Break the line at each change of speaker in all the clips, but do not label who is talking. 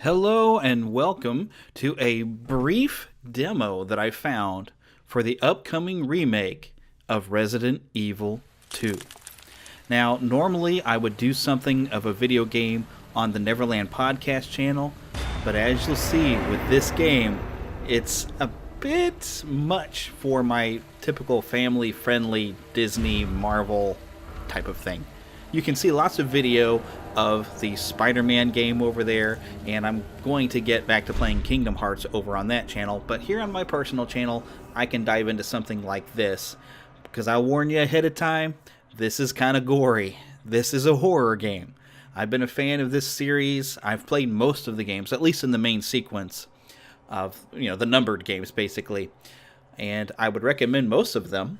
Hello and welcome to a brief demo that I found for the upcoming remake of Resident Evil 2. Now, normally I would do something of a video game on the Neverland Podcast channel, but as you'll see with this game, it's a bit much for my typical family-friendly Disney Marvel type of thing. You can see lots of video of the Spider-Man game over there, and I'm going to get back to playing Kingdom Hearts over on that channel, but here on my personal channel, I can dive into something like this, because I'll warn you ahead of time, this is kind of gory. This is a horror game. I've been a fan of this series. I've played most of the games, at least in the main sequence of, the numbered games, basically, and I would recommend most of them.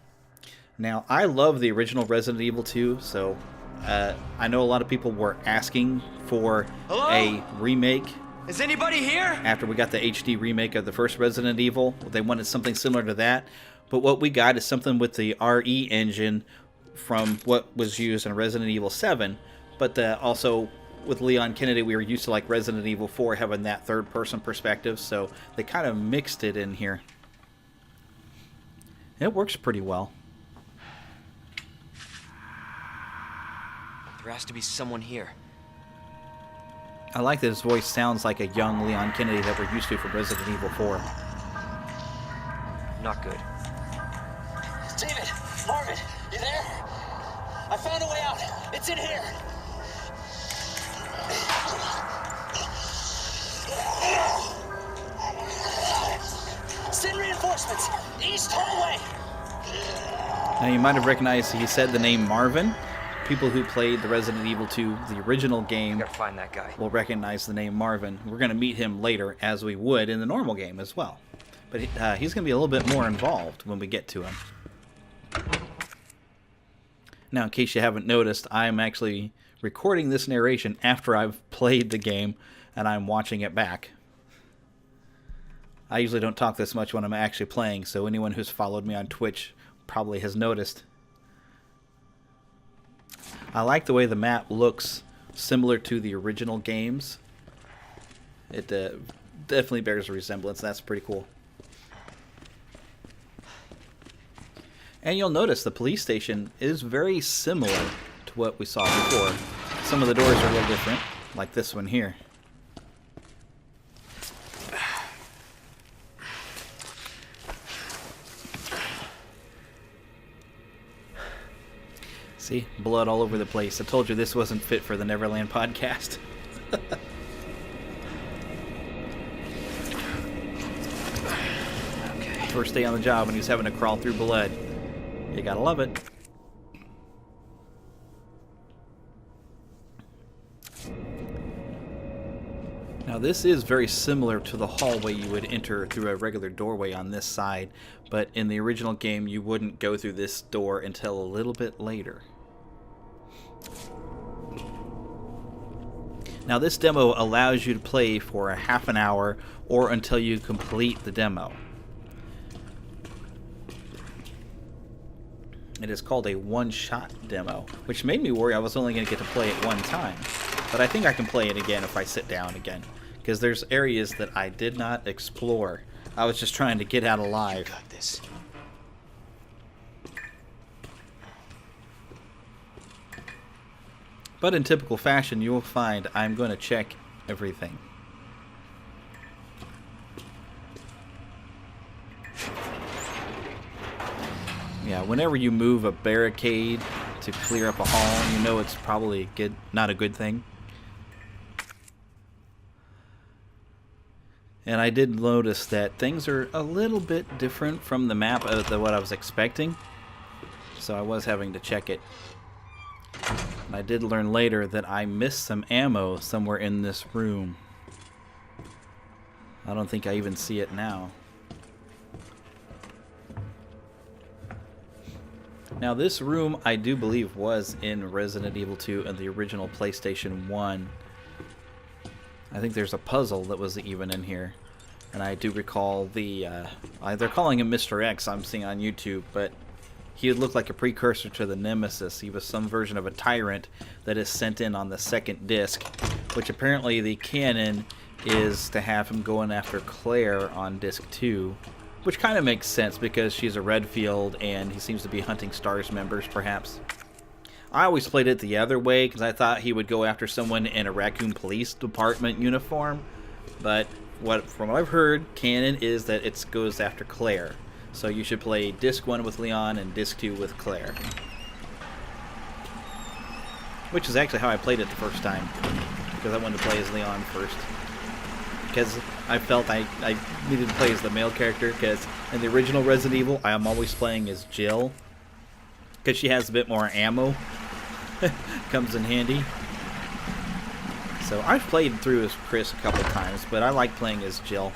Now, I love the original Resident Evil 2, so I know a lot of people were asking for a remake.
Is anybody here?
After we got the HD remake of the first Resident Evil, they wanted something similar to that. But what we got is something with the RE engine from what was used in Resident Evil 7. But also with Leon Kennedy, we were used to like Resident Evil 4 having that third-person perspective. So they kind of mixed it in here. It works pretty well.
There has to be someone here.
I like that his voice sounds like a young Leon Kennedy that we're used to from Resident Evil 4.
Not good.
David! Marvin! You there? I found a way out! It's in here! Send reinforcements! East hallway!
Now you might have recognized he said the name Marvin. People who played the Resident Evil 2, the original game,
Gotta find that guy.
will recognize the name Marvin. We're going to meet him later, as we would in the normal game as well. But he's going to be a little bit more involved when we get to him. Now, in case you haven't noticed, I'm actually recording this narration after I've played the game, and I'm watching it back. I usually don't talk this much when I'm actually playing, so anyone who's followed me on Twitch probably has noticed. I like the way the map looks similar to the original games. It definitely bears a resemblance. That's pretty cool. And you'll notice the police station is very similar to what we saw before. Some of the doors are a little different, like this one here. See? Blood all over the place. I told you this wasn't fit for the Neverland Podcast.
Okay.
First day on the job and he's having to crawl through blood. You gotta love it. Now this is very similar to the hallway you would enter through a regular doorway on this side, but in the original game you wouldn't go through this door until a little bit later. Now this demo allows you to play for a half an hour or until you complete the demo. It is called a one-shot demo, which made me worry I was only going to get to play it one time. But I think I can play it again if I sit down again, because there's areas that I did not explore. I was just trying to get out alive.
Got this.
But in typical fashion, you will find I'm going to check everything. Yeah, whenever you move a barricade to clear up a hall, you know it's probably not a good thing. And I did notice that things are a little bit different from the map of what I was expecting. So I was having to check it. And I did learn later that I missed some ammo somewhere in this room. I don't think I even see it now. Now this room I do believe was in Resident Evil 2 and the original PlayStation 1. I think there's a puzzle that was even in here. And I do recall they're calling him Mr. X, I'm seeing on YouTube, but he would look like a precursor to the Nemesis. He was some version of a tyrant that is sent in on the second disc, which apparently the canon is to have him going after Claire on disc 2, which kind of makes sense because she's a Redfield and he seems to be hunting STARS members, perhaps. I always played it the other way because I thought he would go after someone in a Raccoon Police Department uniform, but from what I've heard, canon is that it goes after Claire. So you should play disc 1 with Leon and disc 2 with Claire. Which is actually how I played it the first time, because I wanted to play as Leon first. Because I felt I needed to play as the male character, because in the original Resident Evil, I am always playing as Jill. Because she has a bit more ammo. Comes in handy. So I've played through as Chris a couple times, but I like playing as Jill.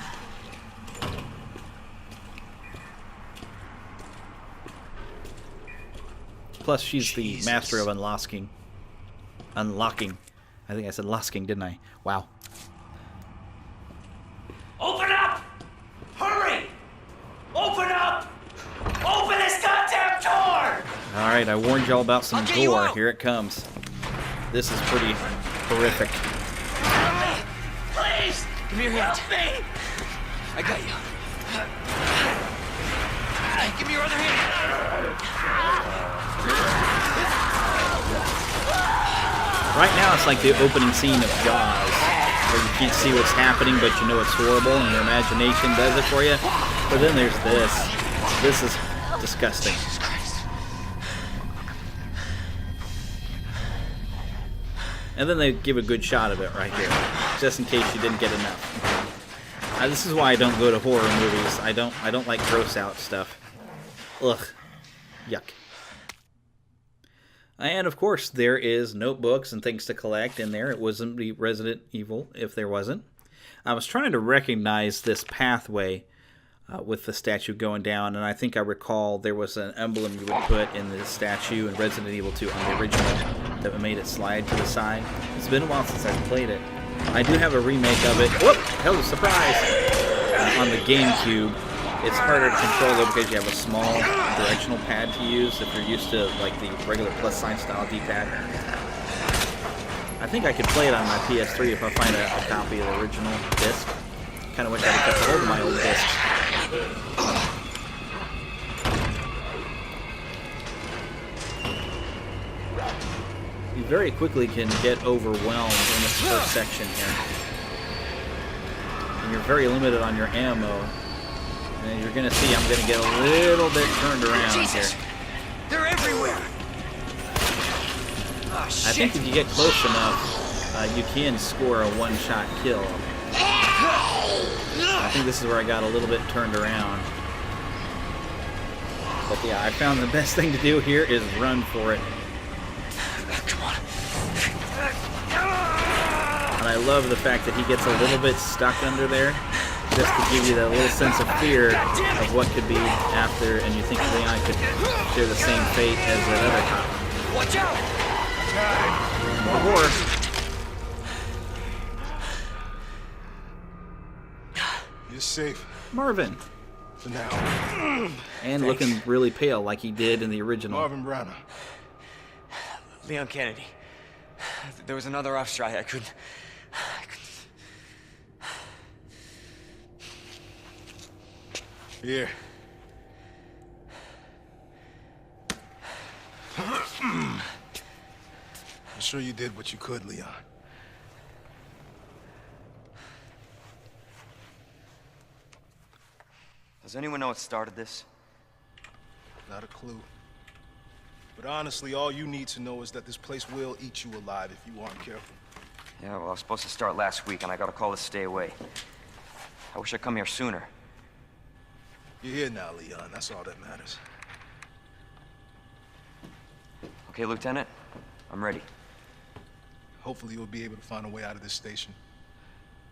Plus, she's the master of unlocking. I think I said losking, didn't I? Wow.
Open up! Hurry! Open up! Open this goddamn door!
Alright, I warned y'all about some gore. Here it comes. This is pretty horrific.
Help me! Please!
Give me your hand.
Help me!
I got you. Give me your other hand.
Right now it's like the opening scene of Jaws, where you can't see what's happening, but you know it's horrible, and your imagination does it for you. But then there's this. This is disgusting. And then they give a good shot of it right here, just in case you didn't get enough. This is why I don't go to horror movies. I don't like gross out stuff. Ugh. Yuck. And of course, there is notebooks and things to collect in there. It wasn't the Resident Evil if there wasn't. I was trying to recognize this pathway with the statue going down, and I think I recall there was an emblem you would put in the statue in Resident Evil 2 on the original that made it slide to the side. It's been a while since I've played it. I do have a remake of it. Whoop! Hell, surprise! On the GameCube. It's harder to control though because you have a small directional pad to use if you're used to like the regular plus sign style D-pad. I think I could play it on my PS3 if I find a copy of the original disc. Kind of wish I had kept hold of my old discs. You very quickly can get overwhelmed in this first section here. And you're very limited on your ammo. And you're going to see I'm going to get a little bit turned around
Jesus.
here.
They're everywhere. Oh,
I think if you get close enough, you can score a one-shot kill. I think this is where I got a little bit turned around. But yeah, I found the best thing to do here is run for it.
Come on.
And I love the fact that he gets a little bit stuck under there, just to give you that little sense of fear of what could be after, and you think Leon could share the same fate as that other cop.
Watch out!
More horror.
You're safe
Marvin.
for now.
And looking really pale like he did in the original.
Marvin Browner.
Leon Kennedy. There was another off strike. I couldn't.
Here. I'm sure you did what you could, Leon.
Does anyone know what started this?
Not a clue. But honestly, all you need to know is that this place will eat you alive if you aren't careful.
Yeah, well, I was supposed to start last week, and I got a call to stay away. I wish I'd come here sooner.
You're here now, Leon. That's all that matters.
Okay, Lieutenant? I'm ready.
Hopefully you'll be able to find a way out of this station.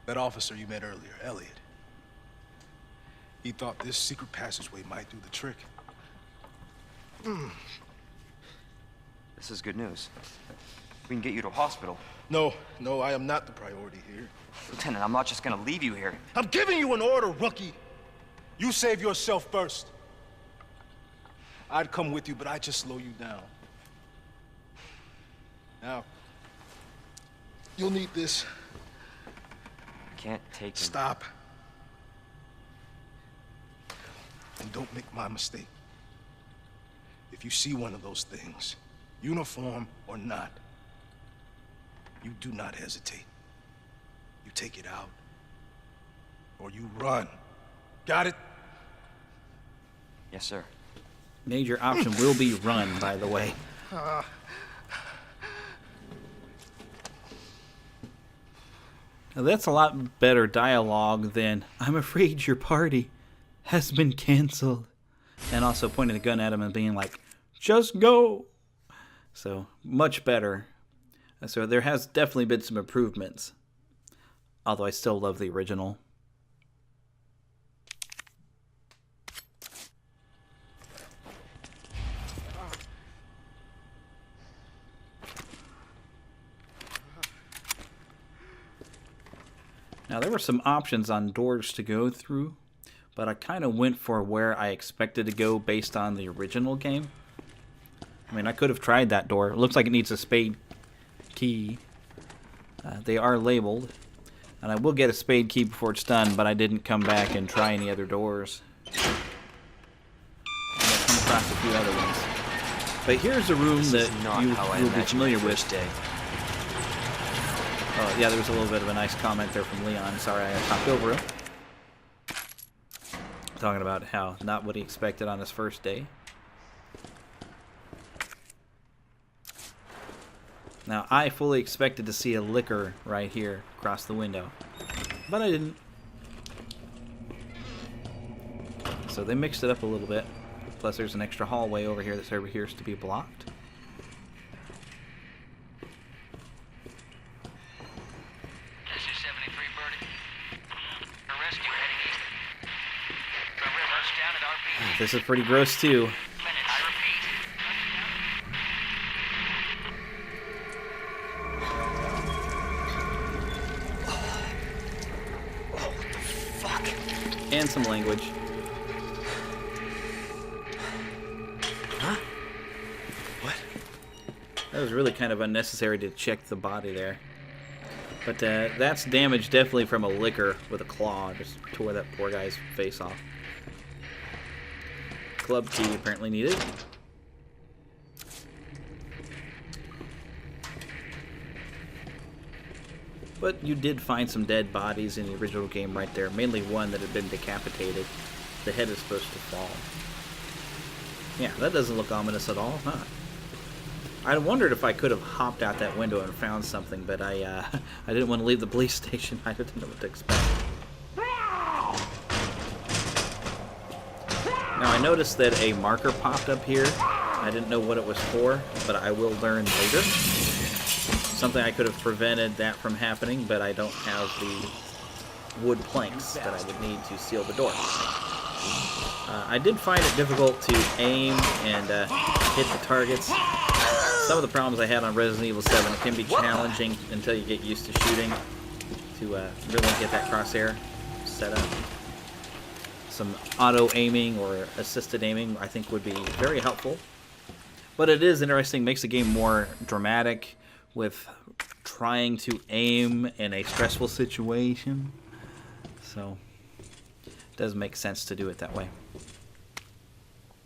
That officer you met earlier, Elliot. He thought this secret passageway might do the trick.
This is good news. We can get you to a hospital.
No, I am not the priority here.
Lieutenant, I'm not just gonna leave you here.
I'm giving you an order, rookie. You save yourself first. I'd come with you, but I'd just slow you down. Now, you'll need this.
can't take him.
Stop. And don't make my mistake. If you see one of those things, uniform or not, you do not hesitate. You take it out, or you run. Got it?
Yes, sir.
Major option will be run, by the way. Now, that's a lot better dialogue than, "I'm afraid your party has been canceled." And also pointing a gun at him and being like, "Just go." So, much better. So there has definitely been some improvements. Although I still love the original. Now, there were some options on doors to go through, but I kind of went for where I expected to go based on the original game. I mean, I could have tried that door. It looks like it needs a spade key. They are labeled, and I will get a spade key before it's done, but I didn't come back and try any other doors. And I'll come across a few other ones. But here's a room that you will be familiar with. Oh, yeah, there was a little bit of a nice comment there from Leon. Sorry, I talked over him. Talking about how not what he expected on his first day. Now, I fully expected to see a liquor right here across the window, but I didn't. So they mixed it up a little bit. Plus, there's an extra hallway over here that appears to be blocked. This is pretty gross, too. And some language.
Huh? What?
That was really kind of unnecessary to check the body there. But that's damage definitely from a liquor with a claw. Just tore that poor guy's face off. Club key apparently needed. But you did find some dead bodies in the original game right there. Mainly one that had been decapitated. The head is supposed to fall. Yeah, that doesn't look ominous at all, huh? I wondered if I could have hopped out that window and found something, but I didn't want to leave the police station. I didn't know what to expect. Now, I noticed that a marker popped up here. I didn't know what it was for, but I will learn later. Something I could have prevented that from happening, but I don't have the wood planks that I would need to seal the door. I did find it difficult to aim and hit the targets. Some of the problems I had on Resident Evil 7, it can be challenging until you get used to shooting to really get that crosshair set up. Some auto-aiming or assisted aiming, I think, would be very helpful. But it is interesting, makes the game more dramatic with trying to aim in a stressful situation. So, it does make sense to do it that way.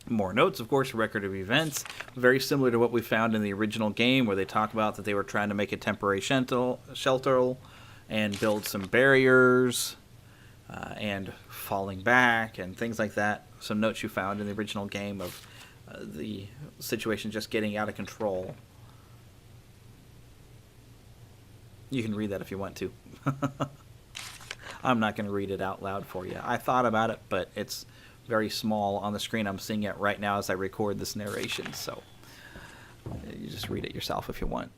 More notes, of course, record of events. Very similar to what we found in the original game, where they talk about that they were trying to make a temporary shelter and build some barriers. And falling back and things like that. Some notes you found in the original game of the situation just getting out of control. You can read that if you want to. I'm not going to read it out loud for you. I thought about it, but it's very small on the screen. I'm seeing it right now as I record this narration, so you just read it yourself if you want.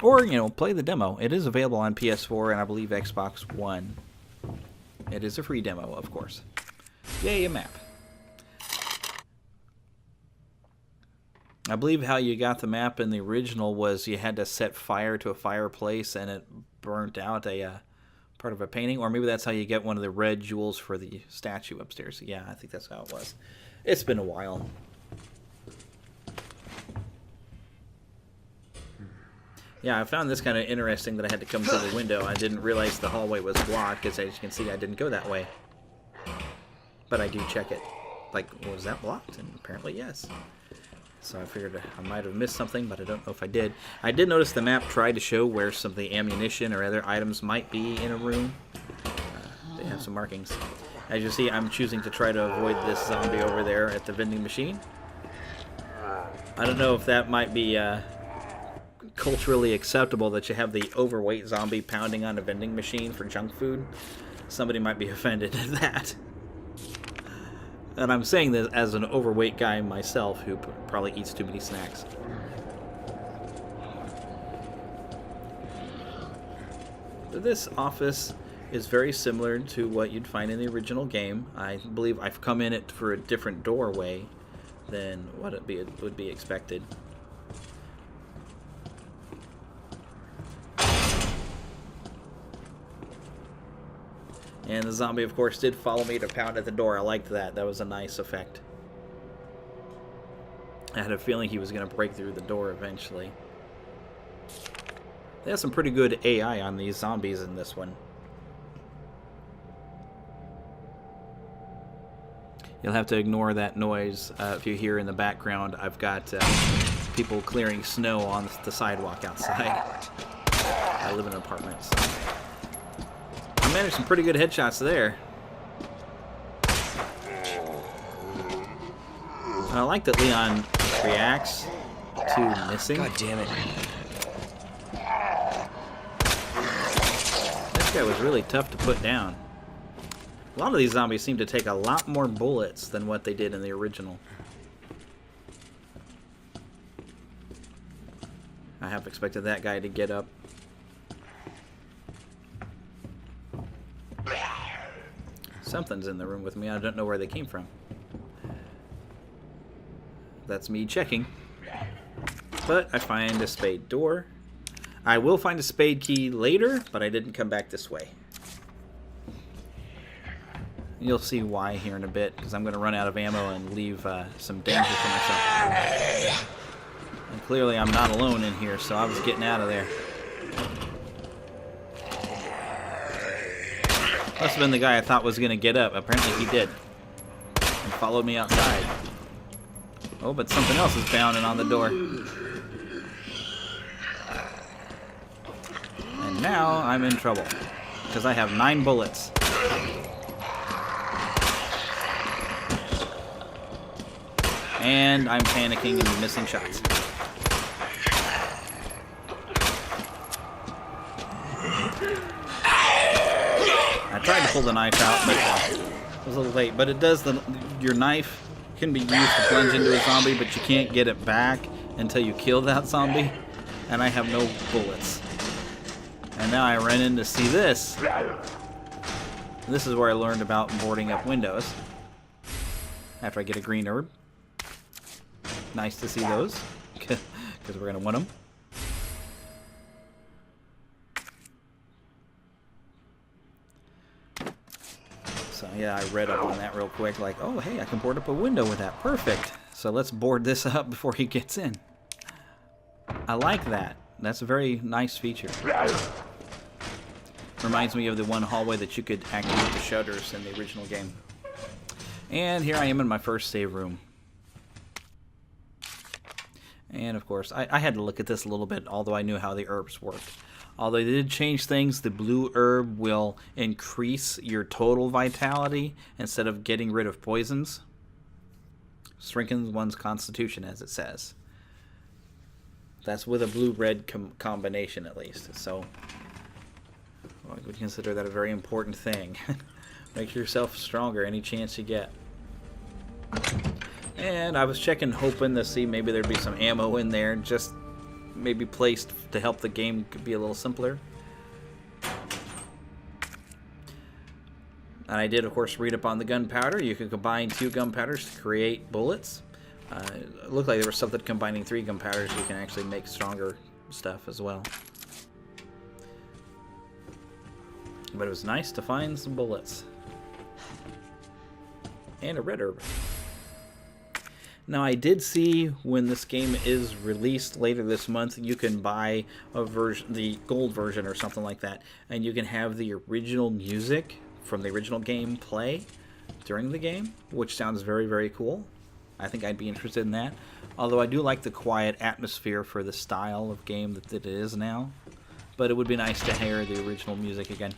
Or, play the demo. It is available on PS4 and I believe Xbox One. It is a free demo, of course. Yay, a map. I believe how you got the map in the original was you had to set fire to a fireplace and it burnt out a part of a painting. Or maybe that's how you get one of the red jewels for the statue upstairs. Yeah, I think that's how it was. It's been a while. Yeah, I found this kind of interesting that I had to come through the window. I didn't realize the hallway was blocked, because as you can see, I didn't go that way. But I do check it. Like, was that blocked? And apparently, yes. So I figured I might have missed something, but I don't know if I did. I did notice the map tried to show where some of the ammunition or other items might be in a room. They have some markings. As you see, I'm choosing to try to avoid this zombie over there at the vending machine. I don't know if that might be culturally acceptable that you have the overweight zombie pounding on a vending machine for junk food. Somebody might be offended at that. And I'm saying this as an overweight guy myself who probably eats too many snacks. This office is very similar to what you'd find in the original game. I believe I've come in it for a different doorway than what it would be expected. And the zombie, of course, did follow me to pound at the door. I liked that. That was a nice effect. I had a feeling he was going to break through the door eventually. They have some pretty good AI on these zombies in this one. You'll have to ignore that noise if you hear in the background. I've got people clearing snow on the sidewalk outside. I live in an apartment, so I managed some pretty good headshots there. I like that Leon reacts to missing.
God damn it.
This guy was really tough to put down. A lot of these zombies seem to take a lot more bullets than what they did in the original. I have expected that guy to get up. Something's in the room with me. I don't know where they came from. That's me checking. But I find a spade door. I will find a spade key later, but I didn't come back this way. You'll see why here in a bit, because I'm going to run out of ammo and leave some danger for myself. And clearly I'm not alone in here, so I was getting out of there. Must have been the guy I thought was going to get up. Apparently he did. And followed me outside. Oh, but something else is pounding on the door. And now I'm in trouble, because I have 9 bullets. And I'm panicking and missing shots. I tried to pull the knife out, but it was a little late. But it does your knife can be used to plunge into a zombie, but you can't get it back until you kill that zombie. And I have no bullets. And now I ran in to see this. This is where I learned about boarding up windows. After I get a green herb. Nice to see those, because we're going to want them. So yeah, I read up on that real quick, like, oh hey, I can board up a window with that. Perfect. So let's board this up before he gets in. I like that. That's a very nice feature. Reminds me of the one hallway that you could activate the shutters in the original game. And here I am in my first save room. And of course, I had to look at this a little bit, although I knew how the herbs worked. Although they did change things, the blue herb will increase your total vitality instead of getting rid of poisons. Strengthens one's constitution, as it says. That's with a blue-red combination, at least. So I would consider that a very important thing. Make yourself stronger any chance you get. And I was checking, hoping to see maybe there'd be some ammo in there, just maybe placed to help the game be a little simpler. And I did, of course, read up on the gunpowder. You can combine 2 gunpowders to create bullets. It looked like there was something combining 3 gunpowders. You can actually make stronger stuff as well. But it was nice to find some bullets. And a red herb. Now, I did see when this game is released later this month, you can buy a version, the gold version or something like that, and you can have the original music from the original game play during the game, which sounds very, very cool. I think I'd be interested in that. Although I do like the quiet atmosphere for the style of game that it is now. But it would be nice to hear the original music again.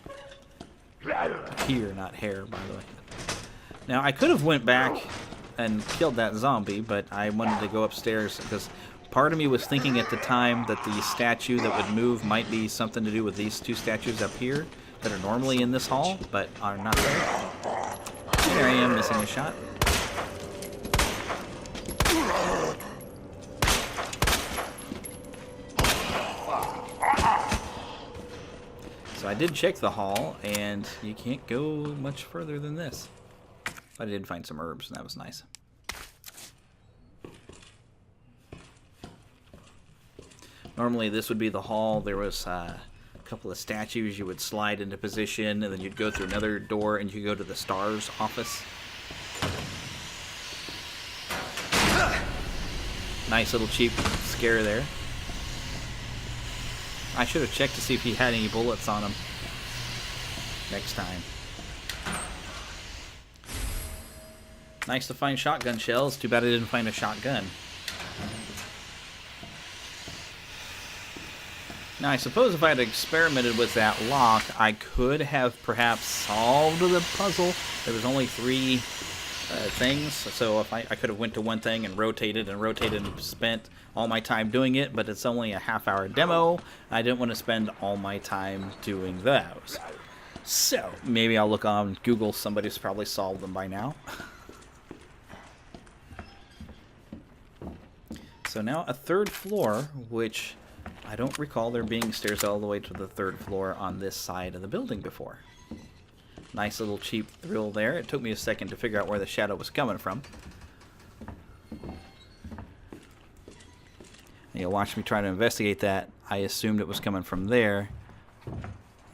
Hear, not hair, by the way. Now, I could have went back and killed that zombie, but I wanted to go upstairs because part of me was thinking at the time that the statue that would move might be something to do with these two statues up here that are normally in this hall, but are not there. And there I am, missing a shot. So I did check the hall, and you can't go much further than this. But I did find some herbs, and that was nice. Normally this would be the hall. There was a couple of statues you would slide into position, and then you'd go through another door, and you go to the STARS office. Nice little cheap scare there. I should have checked to see if he had any bullets on him next time. Nice to find shotgun shells. Too bad I didn't find a shotgun. Now, I suppose if I had experimented with that lock, I could have perhaps solved the puzzle. There was only 3 things, so if I could have went to one thing and rotated and spent all my time doing it, but it's only a half-hour demo. I didn't want to spend all my time doing those. So, maybe I'll look on Google. Somebody's probably solved them by now. So now a 3rd floor, which I don't recall there being stairs all the way to the 3rd floor on this side of the building before. Nice little cheap thrill there. It took me a second to figure out where the shadow was coming from. And you'll watch me try to investigate that. I assumed it was coming from there.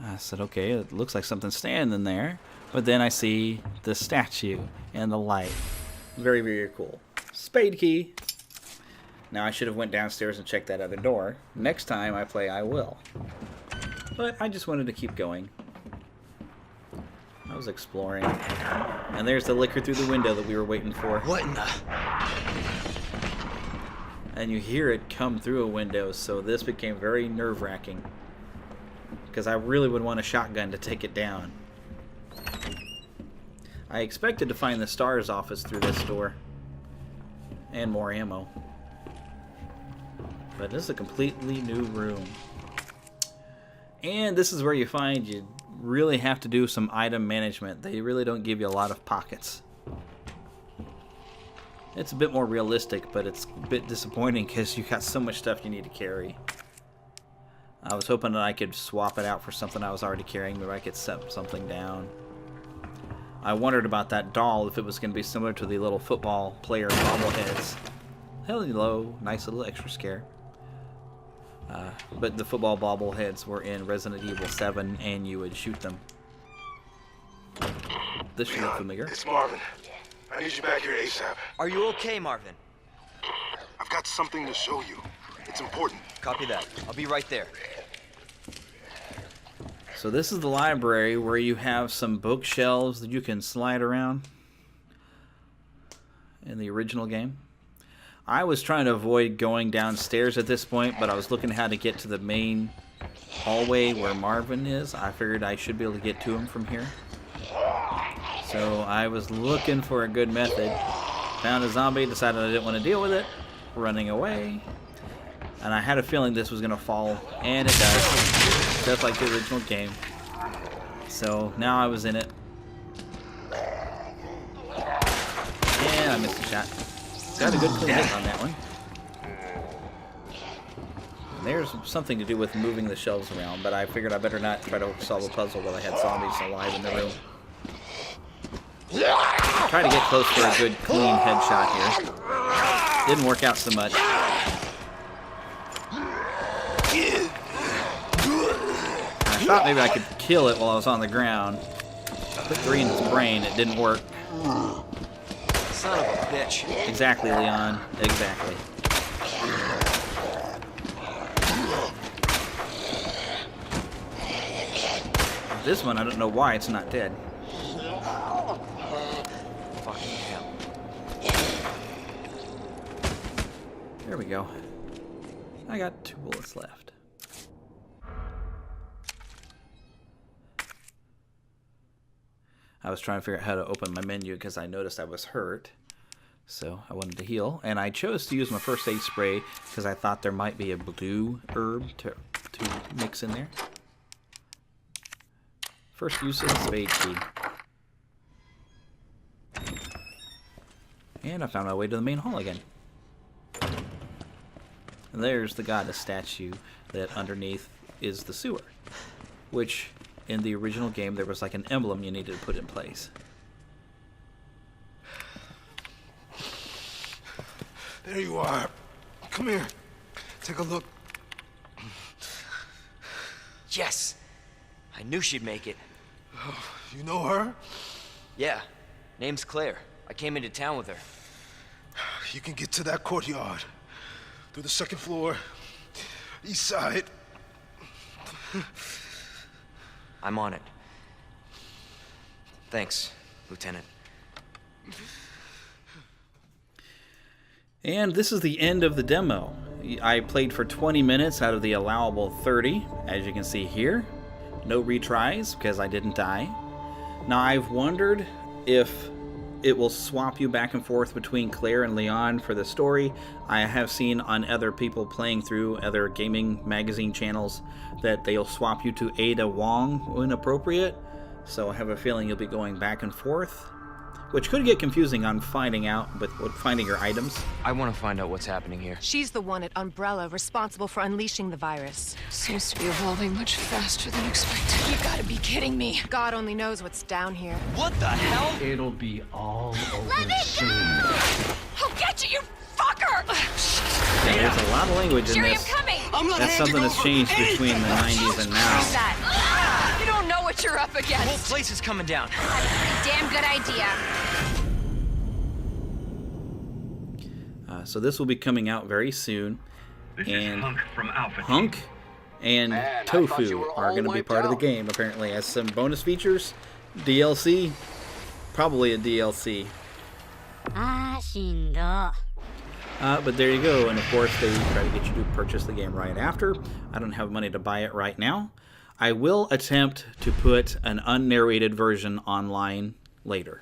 I said, okay, it looks like something's standing there. But then I see the statue and the light. Very, very cool. Spade key. Now I should have went downstairs and checked that other door. Next time I play, I will. But I just wanted to keep going. I was exploring. And there's the liquor through the window that we were waiting for.
What in the...
And you hear it come through a window, so this became very nerve-wracking. Because I really would want a shotgun to take it down. I expected to find the STARS office through this door. And more ammo. But this is a completely new room. And this is where you find you really have to do some item management. They really don't give you a lot of pockets. It's a bit more realistic, but it's a bit disappointing because you got so much stuff you need to carry. I was hoping that I could swap it out for something I was already carrying. Maybe I could set something down. I wondered about that doll, if it was going to be similar to the little football player bobbleheads. Hello, nice little extra scare. But the football bobbleheads were in Resident Evil 7, and you would shoot them. This should look familiar.
It's Marvin. I need you back here ASAP.
Are you okay, Marvin?
I've got something to show you. It's important.
Copy that. I'll be right there.
So this is the library where you have some bookshelves that you can slide around in the original game. I was trying to avoid going downstairs at this point, but I was looking at how to get to the main hallway where Marvin is. I figured I should be able to get to him from here. So I was looking for a good method. Found a zombie, decided I didn't want to deal with it. Running away. And I had a feeling this was going to fall, and it does. Just like the original game. So now I was in it. And I missed a shot. Got a good clean hit on that one. And there's something to do with moving the shelves around, but I figured I better not try to solve a puzzle while I had zombies alive in the room. Try to get close for a good clean headshot here. Didn't work out so much. I thought maybe I could kill it while I was on the ground. Put 3 in its brain, it didn't work.
Son of a bitch.
Exactly, Leon. Exactly. This one, I don't know why it's not dead.
Fucking hell.
There we go. I got 2 bullets left. I was trying to figure out how to open my menu because I noticed I was hurt. So I wanted to heal. And I chose to use my first aid spray because I thought there might be a blue herb to mix in there. First use of the spade key. And I found my way to the main hall again. And there's the goddess statue that underneath is the sewer. Which, in the original game, there was like an emblem you needed to put in place.
There you are. Come here. Take a look.
Yes. I knew she'd make it.
Oh, you know her?
Yeah. Name's Claire. I came into town with her.
You can get to that courtyard. Through the 2nd floor. East side.
I'm on it. Thanks, Lieutenant.
And this is the end of the demo. I played for 20 minutes out of the allowable 30, as you can see here. No retries, because I didn't die. Now, I've wondered if it will swap you back and forth between Claire and Leon for the story. I have seen on other people playing through other gaming magazine channels that they'll swap you to Ada Wong when appropriate. So I have a feeling you'll be going back and forth, which could get confusing on finding your items.
I want to find out what's happening here.
She's the one at Umbrella responsible for unleashing the virus.
Seems to be evolving much faster than expected. You gotta be kidding me.
God only knows what's down here.
What the hell?
It'll be all over soon.
I'll get you, you fucker!
There's a lot of language in
Jerry, I'm
this.
coming!
That's something that's changed between the 90s and now.
That. You don't know what you're up
The whole
against.
place is coming down.
That's a pretty damn good idea.
So this will be coming out very soon.
This
And
is Hunk from Alpha Team.
Hunk and
Man, I thought you
Tofu
were
are
all
going to be
wiped
part of the
out.
game, apparently, as some bonus features. DLC. Probably a DLC. But there you go. And of course, they try to get you to purchase the game right after. I don't have money to buy it right now. I will attempt to put an unnarrated version online later.